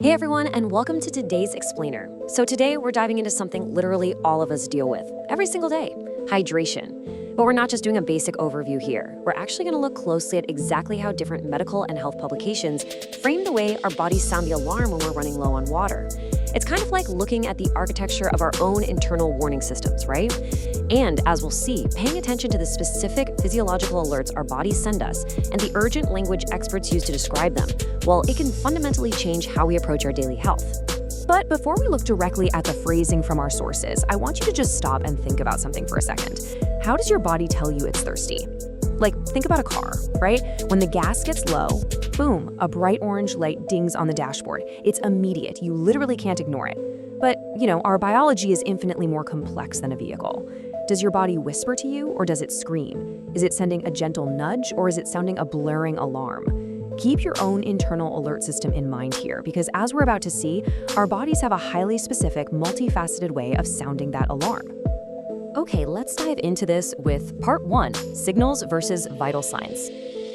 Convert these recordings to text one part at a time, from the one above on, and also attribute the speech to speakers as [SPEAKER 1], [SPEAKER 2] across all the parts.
[SPEAKER 1] Hey everyone, and welcome to today's Explainer. So today we're diving into something literally all of us deal with every single day, hydration. But we're not just doing a basic overview here. We're actually going to look closely at exactly how different medical and health publications frame the way our bodies sound the alarm when we're running low on water. It's kind of like looking at the architecture of our own internal warning systems, right? And as we'll see, paying attention to the specific physiological alerts our bodies send us and the urgent language experts use to describe them, well, it can fundamentally change how we approach our daily health.
[SPEAKER 2] But before we look directly at the phrasing from our sources, I want you to just stop and think about something for a second. How does your body tell you it's thirsty? Like, think about a car, right? When the gas gets low, boom, a bright orange light dings on the dashboard. It's immediate. You literally can't ignore it. But, our biology is infinitely more complex than a vehicle. Does your body whisper to you, or does it scream? Is it sending a gentle nudge, or is it sounding a blaring alarm? Keep your own internal alert system in mind here, because as we're about to see, our bodies have a highly specific, multifaceted way of sounding that alarm.
[SPEAKER 1] Okay, let's dive into this with part 1, signals versus vital signs.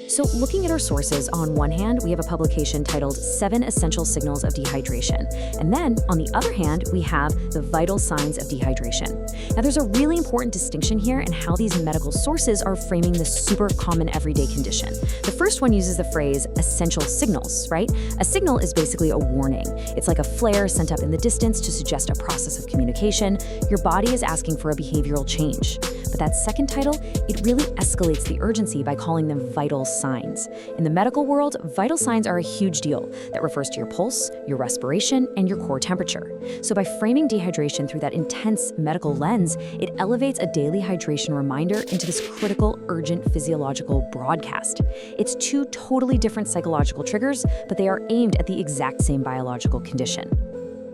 [SPEAKER 1] So looking at our sources, on one hand, we have a publication titled 7 Essential Signals of Dehydration. And then, on the other hand, we have the vital signs of dehydration. Now, there's a really important distinction here in how these medical sources are framing this super common everyday condition. The first one uses the phrase essential signals, right? A signal is basically a warning. It's like a flare sent up in the distance to suggest a process of communication. Your body is asking for a behavioral change. But that second title, it really escalates the urgency by calling them vital signs. In the medical world, vital signs are a huge deal that refers to your pulse, your respiration, and your core temperature. So by framing dehydration through that intense medical lens, it elevates a daily hydration reminder into this critical, urgent physiological broadcast. It's two totally different psychological triggers, but they are aimed at the exact same biological condition.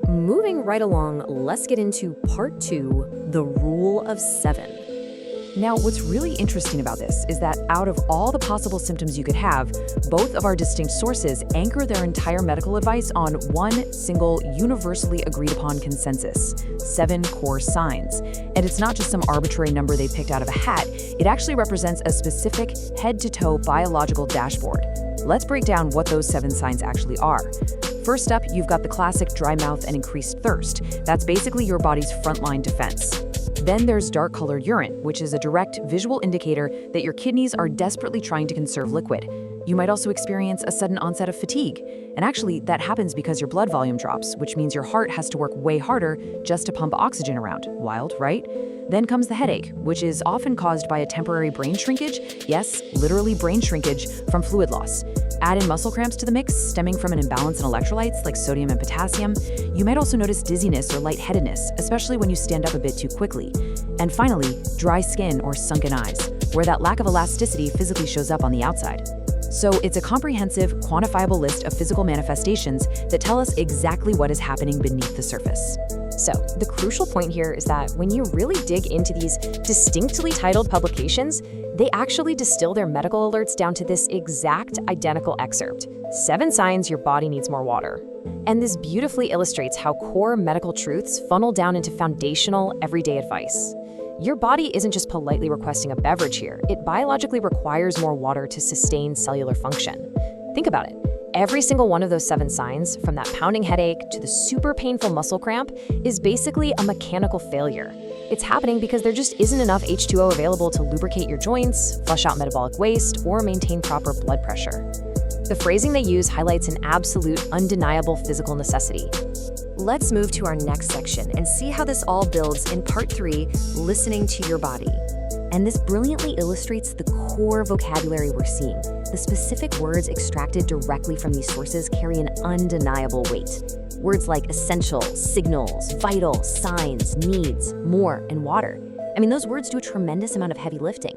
[SPEAKER 1] Moving right along, let's get into part 2, the rule of 7.
[SPEAKER 2] Now, what's really interesting about this is that out of all the possible symptoms you could have, both of our distinct sources anchor their entire medical advice on one single, universally agreed upon consensus: 7 core signs. And it's not just some arbitrary number they picked out of a hat, it actually represents a specific head-to-toe biological dashboard. Let's break down what those 7 signs actually are. First up, you've got the classic dry mouth and increased thirst. That's basically your body's frontline defense. Then there's dark-colored urine, which is a direct visual indicator that your kidneys are desperately trying to conserve liquid. You might also experience a sudden onset of fatigue. And actually, that happens because your blood volume drops, which means your heart has to work way harder just to pump oxygen around. Wild, right? Then comes the headache, which is often caused by a temporary brain shrinkage, yes, literally brain shrinkage, from fluid loss. Add in muscle cramps to the mix, stemming from an imbalance in electrolytes like sodium and potassium. You might also notice dizziness or lightheadedness, especially when you stand up a bit too quickly. And finally, dry skin or sunken eyes, where that lack of elasticity physically shows up on the outside. So it's a comprehensive, quantifiable list of physical manifestations that tell us exactly what is happening beneath the surface.
[SPEAKER 1] So the crucial point here is that when you really dig into these distinctly titled publications, they actually distill their medical alerts down to this exact identical excerpt: 7 signs your body needs more water. And this beautifully illustrates how core medical truths funnel down into foundational, everyday advice. Your body isn't just politely requesting a beverage here. It biologically requires more water to sustain cellular function. Think about it. Every single one of those 7 signs, from that pounding headache to the super painful muscle cramp, is basically a mechanical failure. It's happening because there just isn't enough H2O available to lubricate your joints, flush out metabolic waste, or maintain proper blood pressure. The phrasing they use highlights an absolute, undeniable physical necessity. Let's move to our next section and see how this all builds in part 3, listening to your body. And this brilliantly illustrates the core vocabulary we're seeing. The specific words extracted directly from these sources carry an undeniable weight. Words like essential, signals, vital, signs, needs, more, and water. Those words do a tremendous amount of heavy lifting.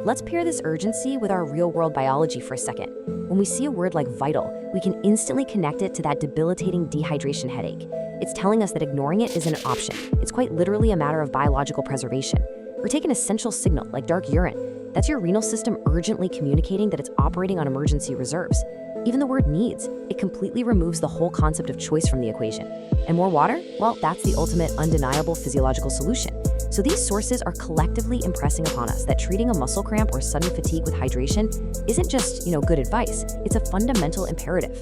[SPEAKER 1] Let's pair this urgency with our real-world biology for a second. When we see a word like vital, we can instantly connect it to that debilitating dehydration headache. It's telling us that ignoring it isn't an option. It's quite literally a matter of biological preservation. Or take an essential signal like dark urine. That's your renal system urgently communicating that it's operating on emergency reserves. Even the word needs, it completely removes the whole concept of choice from the equation. And more water? Well, that's the ultimate undeniable physiological solution. So these sources are collectively impressing upon us that treating a muscle cramp or sudden fatigue with hydration isn't just, good advice. It's a fundamental imperative.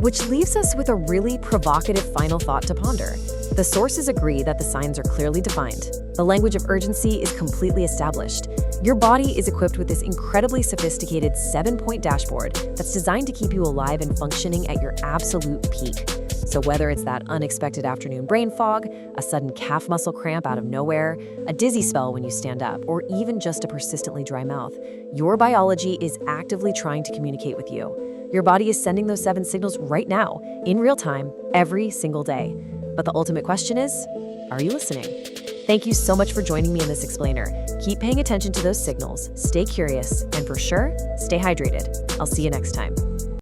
[SPEAKER 1] Which leaves us with a really provocative final thought to ponder. The sources agree that the signs are clearly defined. The language of urgency is completely established. Your body is equipped with this incredibly sophisticated 7-point dashboard that's designed to keep you alive and functioning at your absolute peak. So whether it's that unexpected afternoon brain fog, a sudden calf muscle cramp out of nowhere, a dizzy spell when you stand up, or even just a persistently dry mouth, your biology is actively trying to communicate with you. Your body is sending those 7 signals right now, in real time, every single day. But the ultimate question is, are you listening? Thank you so much for joining me in this explainer. Keep paying attention to those signals, stay curious, and for sure, stay hydrated. I'll see you next time.